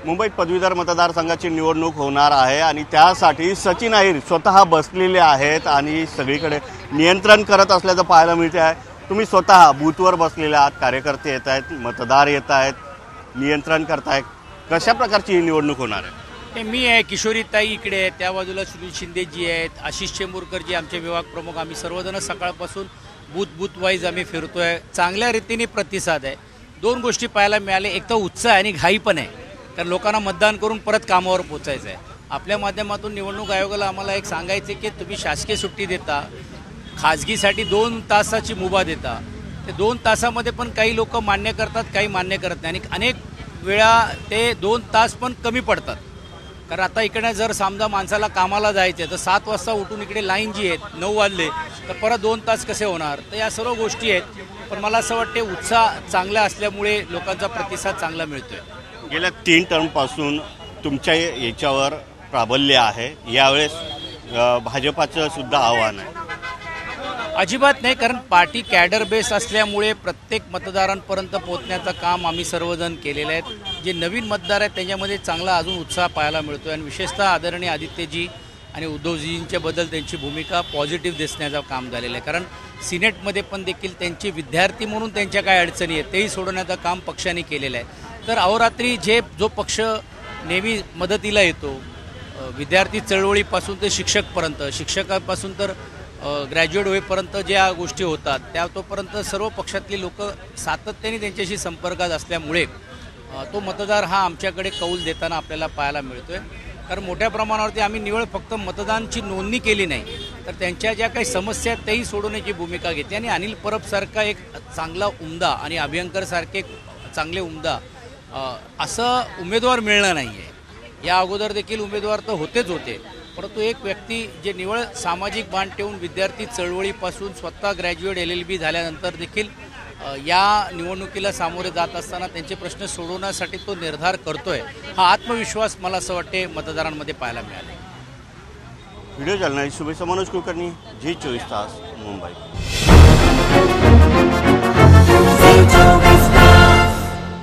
मुंबईत पदवीधर मतदारसंघाची निवडणूक होणार आहे आणि त्यासाठी सचिन अहिर स्वतः बसलेले आहेत आणि सगळीकडे नियंत्रण करत असल्याचं पाहायला मिळते आहे। तुम्ही स्वतः बूथवर बसलेले आहात, कार्यकर्ते येत आहेत, मतदार येत आहेत, नियंत्रण करतायत। कशा प्रकारची ही निवडणूक होणार आहे? मी आहे, किशोरीताई इकडे आहे, त्या बाजूला सुनील शिंदेजी आहेत, आशिष चेंबूरकर जी आमचे विभाग प्रमुख, आम्ही सर्वजण सकाळपासून बूथ वाईज आम्ही फिरतोय। चांगल्या रीतीने प्रतिसाद आहे। दोन गोष्टी पाहायला मिळाले, एक तर उत्साह आणि घाई पण आहे, कारण लोकांना मतदान करून परत कामावर पोचायचं आहे। आपल्या माध्यमातून निवडणूक आयोगाला आम्हाला एक सांगायचं की तुम्ही शासकीय सुट्टी देता, खाजगीसाठी 2 तासाची मुभा देता, ते 2 तासामध्ये पण काही लोक मान्य करतात, काही मान्य करत नाही आणि अनेक वेळा ते 2 तास पण कमी पडतात। कारण आता इकडे जर समजा माणसाला कामाला जायचं आहे तर 7 वाजता उठून इकडे लाईन जी आहेत 9 वाजले तर परत 2 तास कसे होणार। तर या सर्व गोष्टी आहेत, पण मला असं वाटते उत्साह चांगला असल्यामुळे लोकांचा प्रतिसाद चांगला मिळतोय। गेल्या 3 टर्मपासून तुमच्या याच्यावर प्राबल्य आहे, यावेळेस भाजपाचं सुद्धा आव्हान आहे? अजिबात नाही, कारण पार्टी कॅडर बेस असल्यामुळे प्रत्येक मतदारांपर्यंत पोहोचण्याचं काम आम्ही सर्वजण केलेलं आहे। जे नवीन मतदार आहेत त्यांच्यामध्ये चांगला अजून उत्साह पाहायला मिळतो आणि विशेषतः आदरणीय आदित्यजी आणि उद्धवजींच्या बद्दल त्यांची भूमिका पॉझिटिव्ह दिसण्याचं काम झालेलं आहे। कारण सिनेटमध्ये पण देखील त्यांचे विद्यार्थी म्हणून त्यांच्या काय अडचणी आहेत तेही सोडवण्याचं काम पक्षाने केलेलं आहे। तर अहोरात्री जो पक्ष नेहमी मदतीला येतो, विद्यार्थी चळवळीपासून ते शिक्षकपर्यंत, शिक्षकापासून तर ग्रॅज्युएट होईपर्यंत ज्या गोष्टी होतात त्या तोपर्यंत सर्व पक्षातली लोक सातत्याने त्यांच्याशी संपर्कात असल्यामुळे तो मतदार हा आमच्याकडे कौल देताना आपल्याला पाहायला मिळतोय। कारण मोठ्या प्रमाणावरती आम्ही निवळ फक्त मतदानची नोंदणी केली नाही, तर त्यांच्या ज्या काही समस्या आहेत तेही सोडवण्याची भूमिका घेतली आणि अनिल परबसारखा एक चांगला उमदा आणि अभ्यंकरसारखे चांगले उमदा असं उमेदवार मिळणं नाही आहे। या अगोदर देखील उमेदवार तर होते, परंतु एक व्यक्ती जे निवळ सामाजिक बांध ठेवून विद्यार्थी चळवळीपासून स्वतः ग्रॅज्युएट LLB झाल्यानंतर देखील या निवडणुकीला सामोरे जात असताना त्यांचे प्रश्न सोडवण्यासाठी तो निर्धार करतोय, हा आत्मविश्वास मला असं वाटते मतदारांमध्ये पाहायला मिळाला। व्हिडिओ जर्नलिस्ट शुभेच्छा मनोज कुलकर्णी, G24 तास, मुंबई।